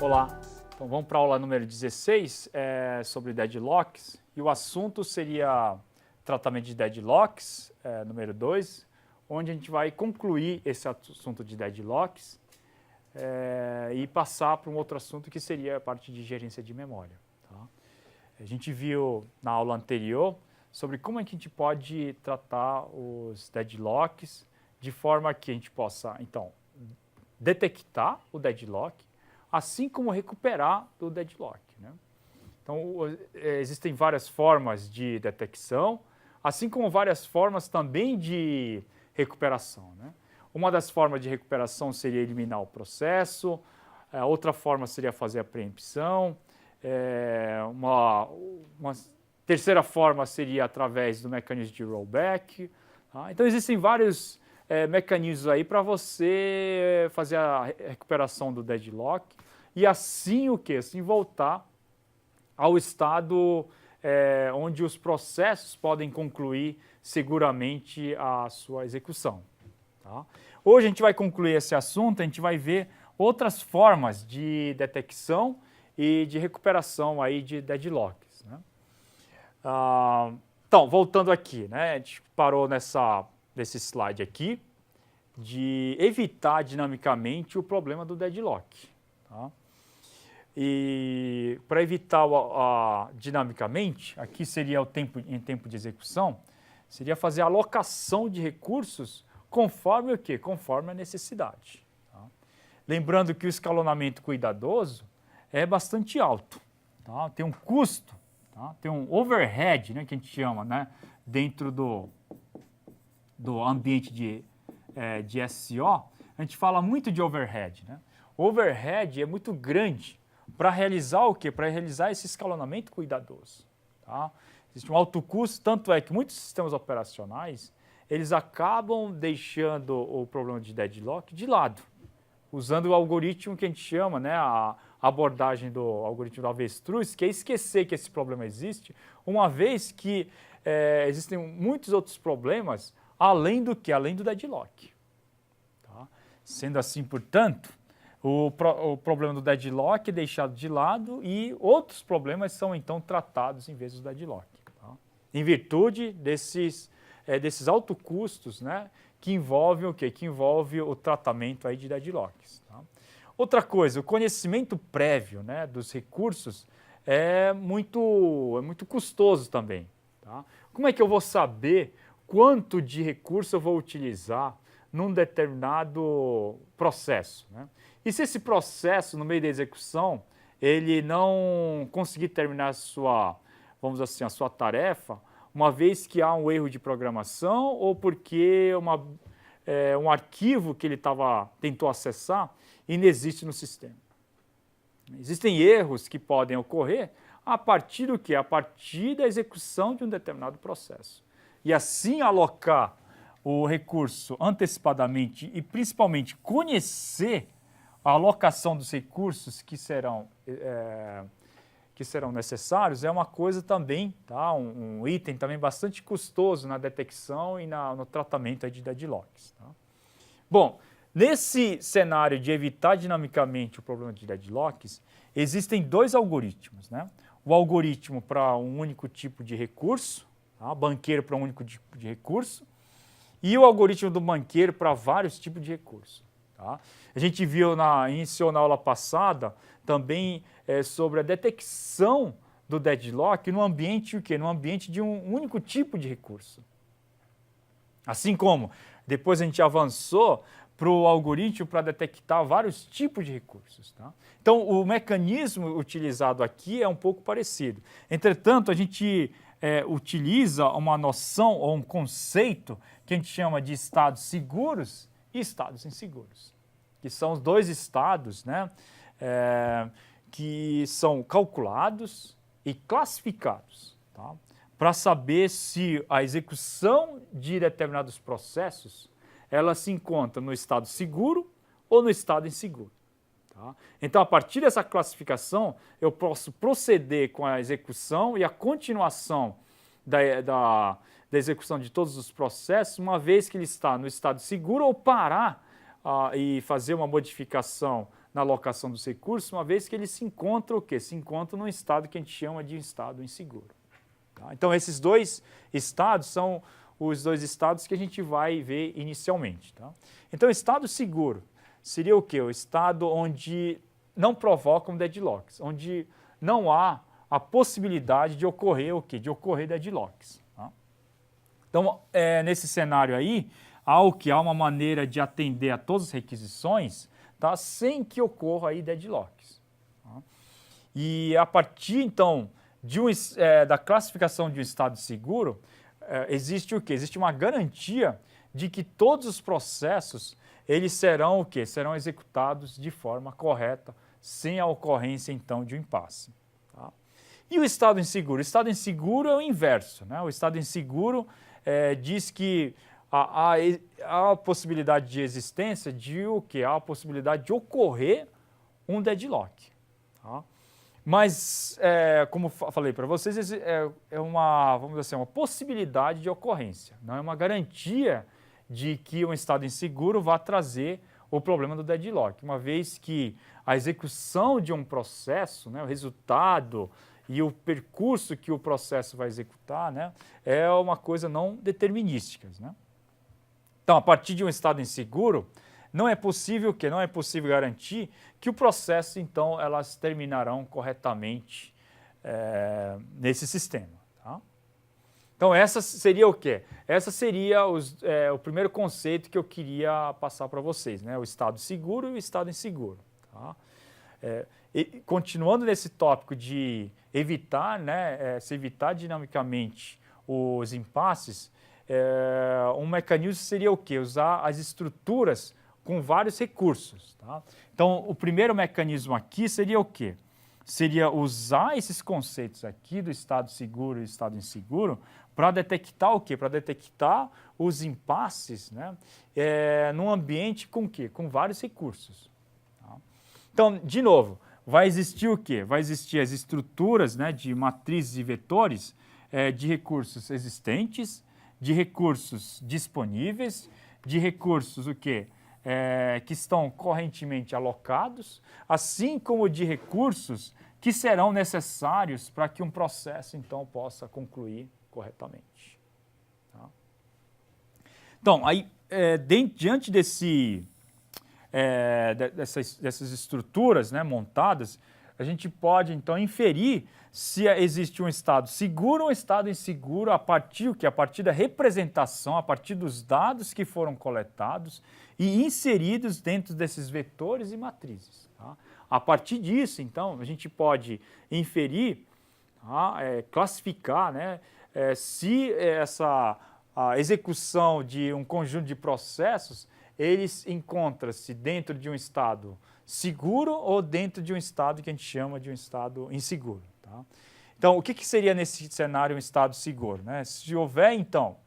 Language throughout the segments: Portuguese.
Olá, então vamos para a aula número 16 sobre deadlocks e o assunto seria tratamento de deadlocks, número 2, onde a gente vai concluir esse assunto de deadlocks e passar para um outro assunto que seria a parte de gerência de memória. Tá? A gente viu na aula anterior sobre como é que a gente pode tratar os deadlocks de forma que a gente possa, então, detectar o deadlock, assim como recuperar do deadlock. Né? Então, existem várias formas de detecção, assim como várias formas também de recuperação. Né? Uma das formas de recuperação seria eliminar o processo, outra forma seria fazer a preempção, uma terceira forma seria através do mecanismo de rollback. Tá? Então, existem vários mecanismos aí para você fazer a recuperação do deadlock e assim o que? Assim voltar ao estado onde os processos podem concluir seguramente a sua execução. Tá? Hoje a gente vai concluir esse assunto, a gente vai ver outras formas de detecção e de recuperação aí de deadlocks. Né? Então, voltando aqui, né? A gente parou nesse slide aqui de evitar dinamicamente o problema do deadlock. Tá? E para evitar dinamicamente, aqui seria o tempo em tempo de execução, seria fazer a alocação de recursos conforme o quê? Conforme a necessidade. Tá? Lembrando que o escalonamento cuidadoso é bastante alto. Tá? Tem um custo, tá? Tem um overhead, né, que a gente chama, né, dentro do ambiente de SCO, a gente fala muito de overhead. Né? Overhead é muito grande para realizar o quê? Para realizar esse escalonamento cuidadoso. Tá? Existe um alto custo, tanto é que muitos sistemas operacionais, eles acabam deixando o problema de deadlock de lado, usando o algoritmo que a gente chama, né, a abordagem do algoritmo do avestruz, que é esquecer que esse problema existe, uma vez que existem muitos outros problemas além do deadlock. Tá? Sendo assim, portanto, o problema do deadlock é deixado de lado e outros problemas são então tratados em vez do deadlock. Tá? Em virtude desses altos custos, né, que envolvem o quê? Que envolve o tratamento aí de deadlocks. Tá? Outra coisa, o conhecimento prévio, né, dos recursos é muito custoso também. Tá? Como é que eu vou saber quanto de recurso eu vou utilizar num determinado processo? Né? E se esse processo, no meio da execução, ele não conseguir terminar a sua tarefa, uma vez que há um erro de programação ou porque um arquivo que ele tentou acessar inexiste no sistema. Existem erros que podem ocorrer a partir do quê? A partir da execução de um determinado processo. E assim alocar o recurso antecipadamente e principalmente conhecer a alocação dos recursos que serão necessários é uma coisa também, tá? um item também bastante custoso na detecção e no tratamento de deadlocks. Tá? Bom, nesse cenário de evitar dinamicamente o problema de deadlocks, existem dois algoritmos. Né? O algoritmo para um único tipo de recurso, tá? Banqueiro para um único tipo de recurso, e o algoritmo do banqueiro para vários tipos de recursos. Tá? A gente viu iniciou na aula passada também sobre a detecção do deadlock no ambiente no ambiente de um único tipo de recurso. Assim como depois a gente avançou para o algoritmo para detectar vários tipos de recursos. Tá? Então, o mecanismo utilizado aqui é um pouco parecido. Entretanto, a gente utiliza uma noção ou um conceito que a gente chama de estados seguros e estados inseguros, que são os dois estados, né, que são calculados e classificados, tá, para saber se a execução de determinados processos ela se encontra no estado seguro ou no estado inseguro. Tá? Então, a partir dessa classificação, eu posso proceder com a execução e a continuação da execução de todos os processos, uma vez que ele está no estado seguro, ou parar e fazer uma modificação na alocação dos recursos, uma vez que ele se encontra o quê? Se encontra num estado que a gente chama de estado inseguro. Tá? Então, esses dois estados são os dois estados que a gente vai ver inicialmente. Tá? Então, estado seguro seria o quê? O estado onde não provocam deadlocks, onde não há a possibilidade de ocorrer o quê? De ocorrer deadlocks. Tá? Então, nesse cenário aí, há uma maneira de atender a todas as requisições, tá? Sem que ocorra aí deadlocks. Tá? E a partir, então, da classificação de um estado seguro, existe o quê? Existe uma garantia de que todos os processos eles serão o quê? Serão executados de forma correta, sem a ocorrência, então, de um impasse. Tá? E o estado inseguro? O estado inseguro é o inverso. Né? O estado inseguro diz que há a possibilidade de existência de o quê? Há a possibilidade de ocorrer um deadlock. Tá? Mas, como falei para vocês, vamos dizer assim, uma possibilidade de ocorrência. Não é uma garantia de que um estado inseguro vá trazer o problema do deadlock, uma vez que a execução de um processo, né, o resultado e o percurso que o processo vai executar, né, é uma coisa não determinística. Né? Então, a partir de um estado inseguro, não é possível garantir que o processo, então, elas terminarão corretamente nesse sistema. Tá? Então, essa seria o quê? Essa seria o primeiro conceito que eu queria passar para vocês, né? O estado seguro e o estado inseguro. Tá? E continuando nesse tópico de evitar, né, se evitar dinamicamente os impasses, um mecanismo seria o quê? Usar as estruturas com vários recursos. Tá? Então, o primeiro mecanismo aqui seria o quê? Seria usar esses conceitos aqui do estado seguro e estado inseguro para detectar o quê? Para detectar os impasses, né, num ambiente com o quê? Com vários recursos. Tá? Então, de novo, vai existir o quê? Vai existir as estruturas, né, de matrizes e vetores de recursos existentes, de recursos disponíveis, de recursos o quê? Que estão correntemente alocados, assim como de recursos que serão necessários para que um processo, então, possa concluir corretamente. Tá? Então, aí, diante dessas estruturas, né, montadas, a gente pode, então, inferir se existe um estado seguro ou um estado inseguro a partir da representação, a partir dos dados que foram coletados e inseridos dentro desses vetores e matrizes. Tá? A partir disso, então, a gente pode inferir, tá? Classificar, né, se a execução de um conjunto de processos, eles encontram-se dentro de um estado seguro ou dentro de um estado que a gente chama de um estado inseguro. Tá? Então, o que seria nesse cenário um estado seguro? Né? Se houver, então,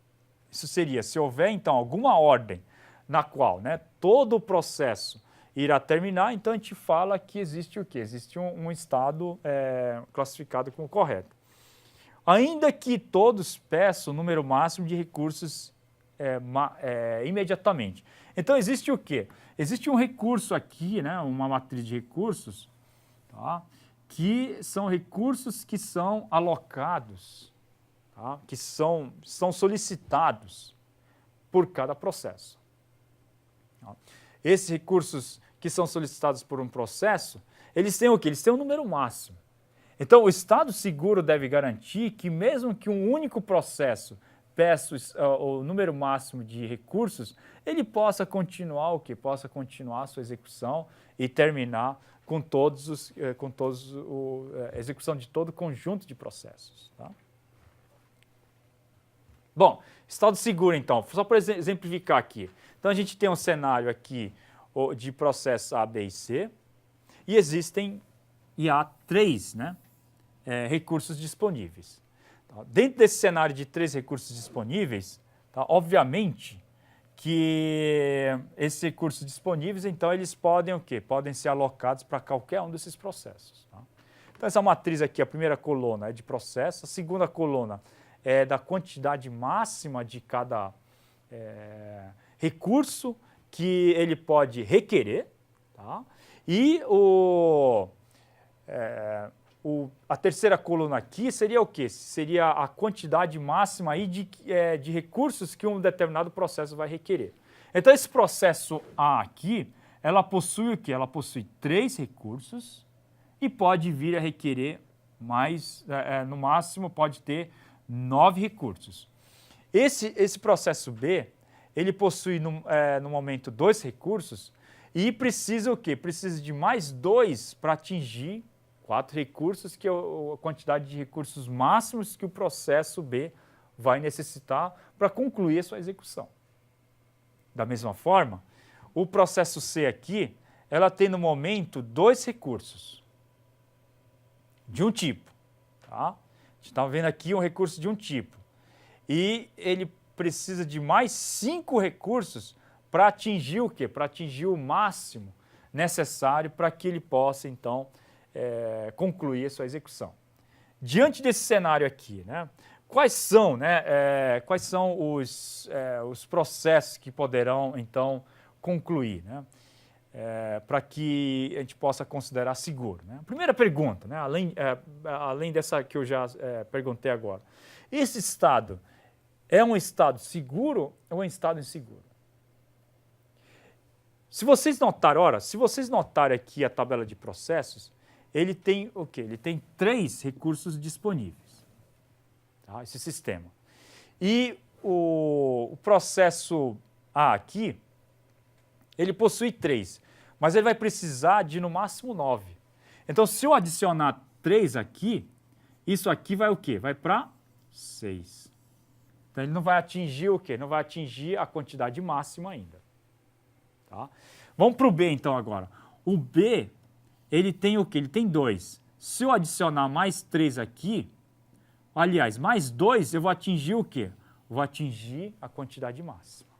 alguma ordem na qual, né, todo o processo irá terminar, então a gente fala que existe o quê? Existe um estado classificado como correto. Ainda que todos peçam o número máximo de recursos imediatamente. Então, existe o quê? Existe um recurso aqui, né, uma matriz de recursos, tá, que são recursos que são alocados, tá, que são solicitados por cada processo. Tá. Esses recursos que são solicitados por um processo, eles têm o quê? Eles têm um número máximo. Então, o estado seguro deve garantir que mesmo que um único processo peça o número máximo de recursos, ele possa continuar o quê? Possa continuar a sua execução e terminar com a execução de todo o conjunto de processos. Tá? Bom, estado seguro, então, só para exemplificar aqui. Então, a gente tem um cenário aqui de processos A, B e C, e há 3, né, recursos disponíveis. Tá? Dentro desse cenário de 3 recursos disponíveis, tá, obviamente que esses recursos disponíveis, então, eles podem o quê? Podem ser alocados para qualquer um desses processos. Tá? Então, essa matriz aqui, a primeira coluna é de processo, a segunda coluna é da quantidade máxima de cada recurso que ele pode requerer, tá? E a terceira coluna aqui seria o quê? Seria a quantidade máxima aí de recursos que um determinado processo vai requerer. Então, esse processo A aqui, ela possui o quê? Ela possui 3 recursos e pode vir a requerer mais, no máximo, pode ter 9 recursos. Esse processo B, ele possui no momento 2 recursos e precisa o quê? Precisa de mais 2 para atingir 4 recursos, que é a quantidade de recursos máximos que o processo B vai necessitar para concluir a sua execução. Da mesma forma, o processo C aqui, ela tem no momento 2 recursos de um tipo. Tá? A gente está vendo aqui um recurso de um tipo. E ele precisa de mais 5 recursos para atingir o quê? Para atingir o máximo necessário para que ele possa, então, concluir a sua execução. Diante desse cenário aqui, né, quais são os processos que poderão, então, concluir, né, para que a gente possa considerar seguro? Né? Primeira pergunta, né, além dessa que eu já perguntei agora. Esse estado é um estado seguro ou é um estado inseguro? Se vocês notarem aqui a tabela de processos, ele tem o quê? Ele tem 3 recursos disponíveis, tá? Esse sistema. E o processo A aqui, ele possui 3, mas ele vai precisar de no máximo 9. Então, se eu adicionar 3 aqui, isso aqui vai o quê? Vai para 6. Então, ele não vai atingir o quê? Não vai atingir a quantidade máxima ainda. Tá? Vamos para o B, então, agora. O B, ele tem o quê? Ele tem 2. Se eu adicionar mais 3 aqui, aliás, mais 2, eu vou atingir o quê? Vou atingir a quantidade máxima.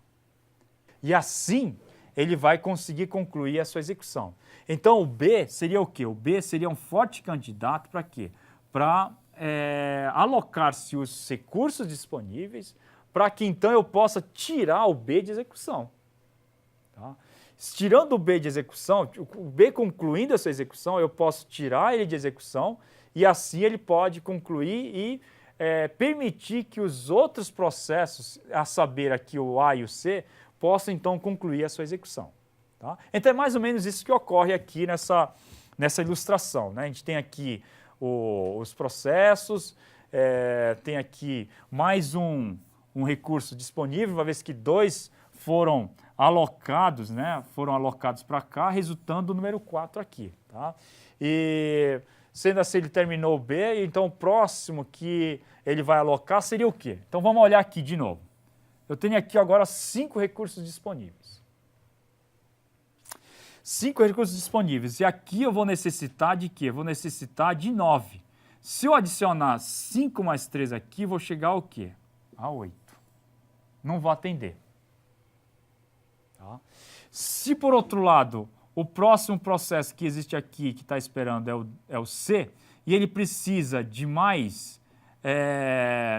E assim, ele vai conseguir concluir a sua execução. Então, o B seria o quê? O B seria um forte candidato para quê? Para alocar-se os recursos disponíveis para que, então, eu possa tirar o B de execução. Tá? Tirando o B de execução, o B concluindo essa execução, eu posso tirar ele de execução e assim ele pode concluir e permitir que os outros processos, a saber aqui o A e o C, possam então concluir a sua execução. Tá? Então é mais ou menos isso que ocorre aqui nessa ilustração. Né? A gente tem aqui os processos, tem aqui mais um recurso disponível, uma vez que 2 foram alocados, né? Foram alocados para cá, resultando o número 4 aqui. Tá? E sendo assim, ele terminou o B, então o próximo que ele vai alocar seria o quê? Então vamos olhar aqui de novo. Eu tenho aqui agora 5 recursos disponíveis. 5 recursos disponíveis. E aqui eu vou necessitar de quê? Vou necessitar de 9. Se eu adicionar 5 mais 3 aqui, vou chegar ao quê? A 8. Não vou atender. Tá? Se, por outro lado, o próximo processo que existe aqui, que está esperando, é o C, e ele precisa de mais,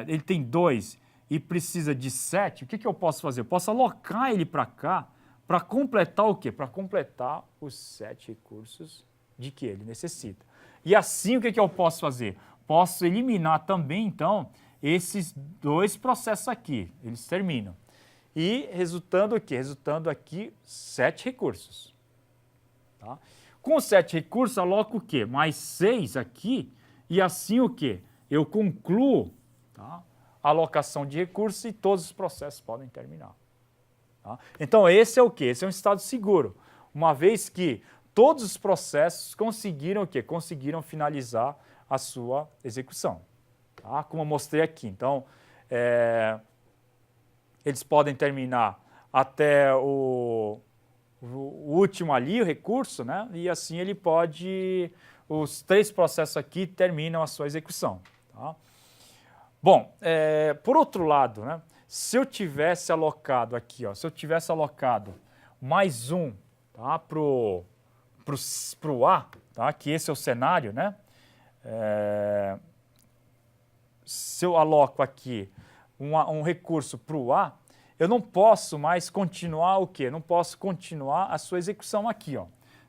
ele tem 2 e precisa de 7, o que eu posso fazer? Eu posso alocar ele para cá, para completar o quê? Para completar os 7 recursos de que ele necessita. E assim, o que eu posso fazer? Posso eliminar também, então, esses 2 processos aqui. Eles terminam. E resultando o quê? Resultando aqui 7 recursos. Tá? Com 7 recursos, aloco o quê? Mais 6 aqui. E assim o quê? Eu concluo, tá, a alocação de recursos e todos os processos podem terminar. Tá? Então, esse é o quê? Esse é um estado seguro, uma vez que todos os processos conseguiram o quê? Conseguiram finalizar a sua execução. Tá? Como eu mostrei aqui. Então, eles podem terminar até o último ali, o recurso, né? E assim ele pode... Os 3 processos aqui terminam a sua execução. Tá? Bom, por outro lado, né? Se eu tivesse alocado aqui, ó, se eu tivesse alocado mais um, tá, pro A, tá, que esse é o cenário, né? Se eu aloco aqui um recurso para o A, eu não posso mais continuar o quê? Não posso continuar a sua execução aqui, ó.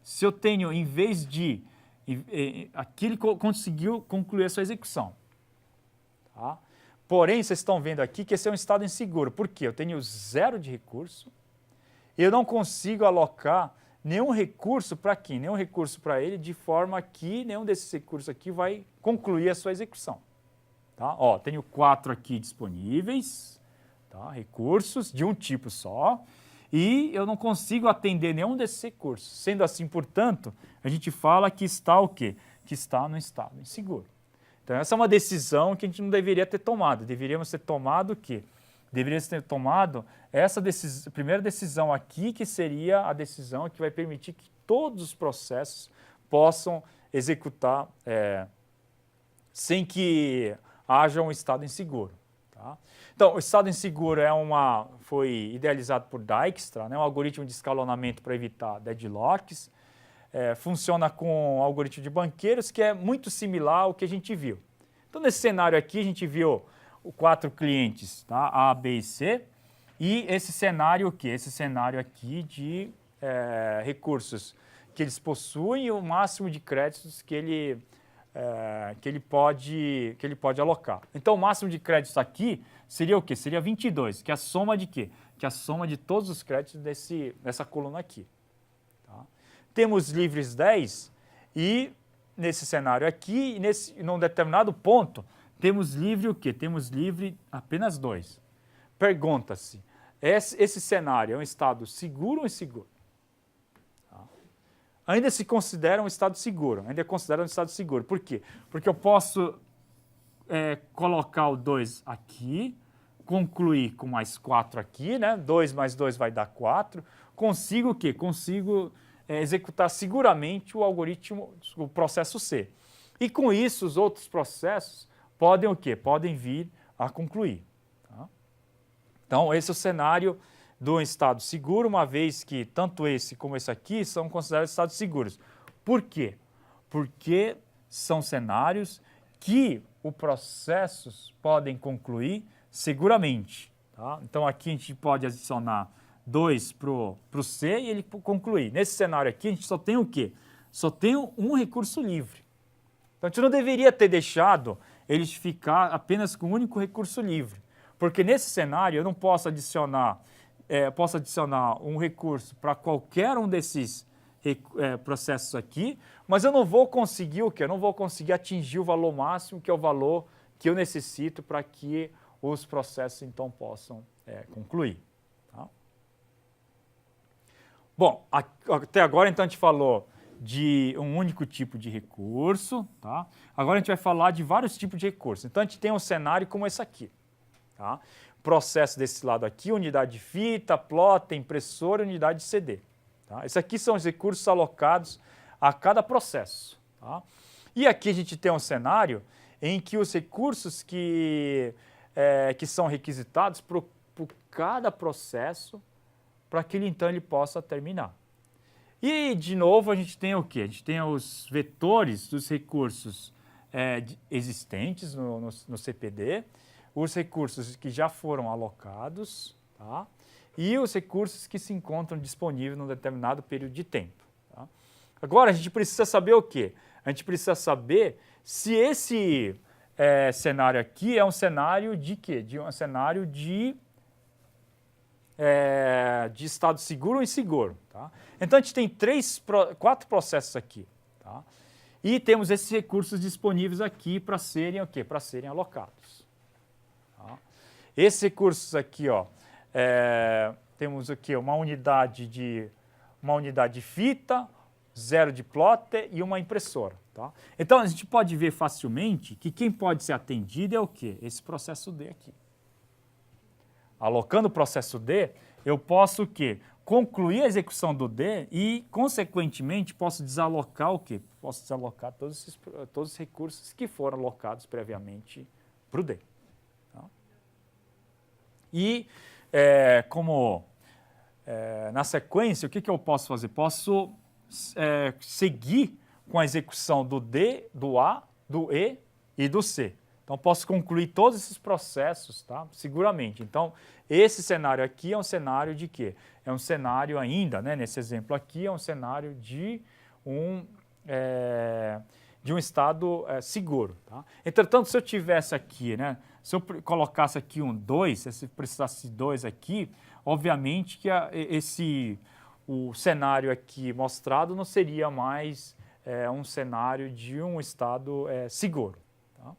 se eu tenho, em vez de, aqui ele conseguiu concluir a sua execução. Tá? Porém, vocês estão vendo aqui que esse é um estado inseguro. Por quê? Eu tenho 0 de recurso, eu não consigo alocar nenhum recurso para aqui, nenhum recurso para ele, de forma que nenhum desses recursos aqui vai concluir a sua execução. Tá? Ó, tenho 4 aqui disponíveis, tá? Recursos de um tipo só, e eu não consigo atender nenhum desses recursos. Sendo assim, portanto, a gente fala que está o quê? Que está no estado inseguro. Então, essa é uma decisão que a gente não deveria ter tomado. Deveríamos ter tomado o quê? Deveríamos ter tomado essa primeira decisão aqui, que seria a decisão que vai permitir que todos os processos possam executar sem que haja um estado inseguro. Tá? Então, o estado inseguro foi idealizado por Dijkstra, né, um algoritmo de escalonamento para evitar deadlocks. Funciona com o algoritmo de banqueiros, que é muito similar ao que a gente viu. Então, nesse cenário aqui, a gente viu 4 clientes, tá? A, B e C, e esse cenário, o quê? Esse cenário aqui de recursos que eles possuem e o máximo de créditos que ele pode alocar. Então, o máximo de créditos aqui seria o quê? Seria 22, que é a soma de quê? Que é a soma de todos os créditos dessa coluna aqui. Tá? Temos livres 10 e nesse cenário aqui, num determinado ponto, temos livre o quê? Temos livre apenas 2. Pergunta-se, esse cenário é um estado seguro ou inseguro? Ainda se considera um estado seguro, ainda é considerado um estado seguro. Por quê? Porque eu posso colocar o 2 aqui, concluir com mais 4 aqui, né? 2 mais 2 vai dar 4. Consigo o quê? Consigo executar seguramente o algoritmo, o processo C. E com isso, os outros processos podem o quê? Podem vir a concluir. Tá? Então, esse é o cenário do estado seguro, uma vez que tanto esse como esse aqui são considerados estados seguros. Por quê? Porque são cenários que os processos podem concluir seguramente. Tá? Então, aqui a gente pode adicionar 2 para o C e ele concluir. Nesse cenário aqui, a gente só tem o quê? Só tem um recurso livre. Então, a gente não deveria ter deixado eles ficar apenas com um único recurso livre. Porque nesse cenário, eu não posso adicionar um recurso para qualquer um desses processos aqui, mas eu não vou conseguir o quê? Eu não vou conseguir atingir o valor máximo, que é o valor que eu necessito para que os processos, então, possam concluir. Tá? Bom, até agora, então, a gente falou de um único tipo de recurso. Tá? Agora a gente vai falar de vários tipos de recursos. Então, a gente tem um cenário como esse aqui. Tá? Processo desse lado aqui, unidade de fita, plotter, impressora, unidade de CD. Tá? Esses aqui são os recursos alocados a cada processo. Tá? E aqui a gente tem um cenário em que os recursos que são requisitados por cada processo para que então ele possa terminar. E, de novo, a gente tem o quê? A gente tem os vetores dos recursos existentes no CPD, os recursos que já foram alocados, tá? E os recursos que se encontram disponíveis num determinado período de tempo. Tá? Agora, a gente precisa saber o quê? A gente precisa saber se esse cenário aqui é um cenário de quê? Um cenário de estado seguro ou inseguro. Tá? Então, a gente tem 4 processos aqui. Tá? E temos esses recursos disponíveis aqui para serem o quê? Para serem alocados. Tá? Esses recursos aqui, ó, temos aqui uma unidade de fita, 0 de plotter e uma impressora. Tá? Então, a gente pode ver facilmente que quem pode ser atendido é o quê? Esse processo D aqui. Alocando o processo D, eu posso o quê? Concluir a execução do D e, consequentemente, posso desalocar o quê? Posso desalocar todos os recursos que foram alocados previamente para o D. Tá? E, na sequência, o que eu posso fazer? Posso seguir com a execução do D, do A, do E e do C. Então, posso concluir todos esses processos, tá? Seguramente. Então, esse cenário aqui é um cenário de quê? É um cenário ainda, né, nesse exemplo aqui, é um cenário de de um estado seguro. Tá? Entretanto, se eu tivesse aqui, né, se eu colocasse aqui um 2, se precisasse de 2 aqui, obviamente que o cenário aqui mostrado não seria mais um cenário de um estado seguro. Tá?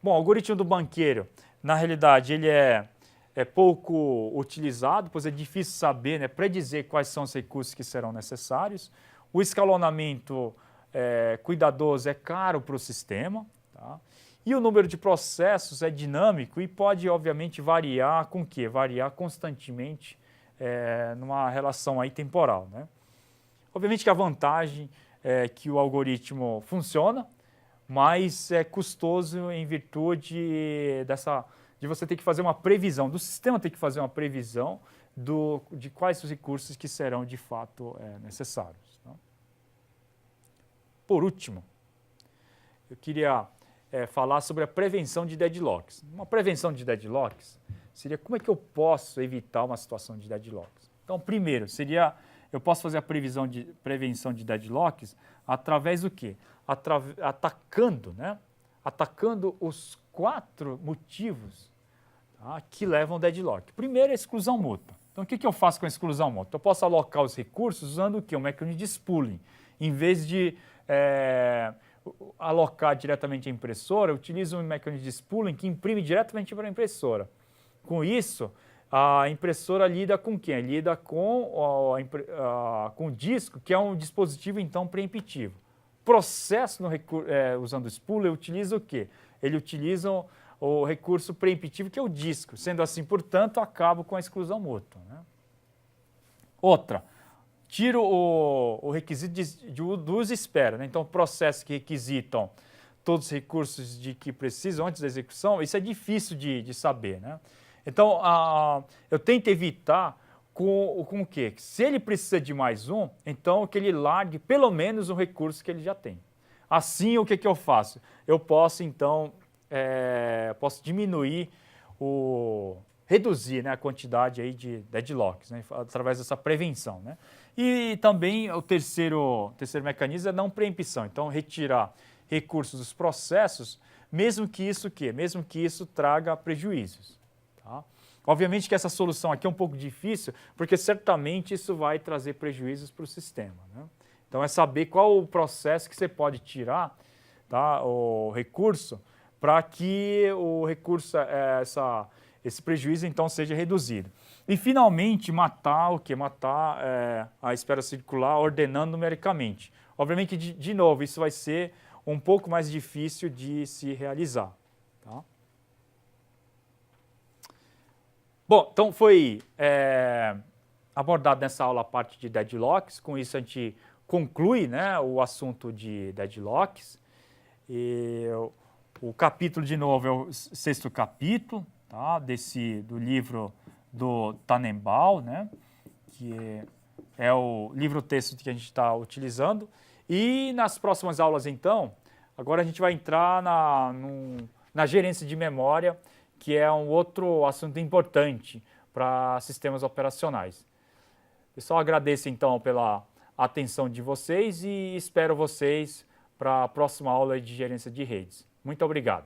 Bom, o algoritmo do banqueiro, na realidade, ele é pouco utilizado, pois é difícil saber, né, predizer quais são os recursos que serão necessários. O escalonamento cuidadoso é caro para o sistema, tá? E o número de processos é dinâmico e pode, obviamente, variar com o quê? Variar constantemente numa relação aí temporal, né? Obviamente que a vantagem é que o algoritmo funciona, mas é custoso em virtude de você ter que fazer uma previsão, do sistema ter que fazer uma previsão de quais os recursos que serão de fato necessários. Tá? Por último, eu queria falar sobre a prevenção de deadlocks. Uma prevenção de deadlocks seria como é que eu posso evitar uma situação de deadlocks. Então, primeiro, eu posso fazer a prevenção de deadlocks através do quê? Atacando os 4 motivos, tá, que levam ao deadlock. Primeiro, a exclusão mútua. Então, o que eu faço com a exclusão mútua? Eu posso alocar os recursos usando o quê? Um mecanismo de spooling. Em vez de alocar diretamente a impressora, eu utilizo um mecanismo de spooling que imprime diretamente para a impressora. Com isso, a impressora lida com quem? Lida com o disco, que é um dispositivo, então, preemptivo. Processo usando o spooler utiliza o quê? Ele utiliza o recurso preemptivo, que é o disco. Sendo assim, portanto, acabo com a exclusão mútua. Né? Outra, tiro o requisito do uso e espera. Né? Então, processos que requisitam todos os recursos de que precisam antes da execução, isso é difícil de saber. Né? Então, eu tento evitar com o quê? Se ele precisa de mais um, então que ele largue pelo menos o recurso que ele já tem. Assim, o que eu faço? Eu posso, então, diminuir, reduzir, né, a quantidade aí de deadlocks, né, através dessa prevenção. Né? E também o terceiro mecanismo é não preempção. Então, retirar recursos dos processos, mesmo que isso traga prejuízos. Tá? Obviamente que essa solução aqui é um pouco difícil, porque certamente isso vai trazer prejuízos para o sistema. Né? Então, é saber qual o processo que você pode tirar, tá, o recurso, para que o recurso, esse prejuízo, então, seja reduzido. E, finalmente, matar a espera circular ordenando numericamente. Obviamente, de novo, isso vai ser um pouco mais difícil de se realizar. Tá? Bom, então foi abordado nessa aula a parte de deadlocks. Com isso a gente conclui, né, o assunto de deadlocks. E o capítulo, de novo, é o 6º capítulo, tá, do livro do Tannenbaum, né, que é o livro-texto que a gente está utilizando. E nas próximas aulas, então, agora a gente vai entrar na gerência de memória, que é um outro assunto importante para sistemas operacionais. Pessoal, agradeço então pela atenção de vocês e espero vocês para a próxima aula de gerência de redes. Muito obrigado.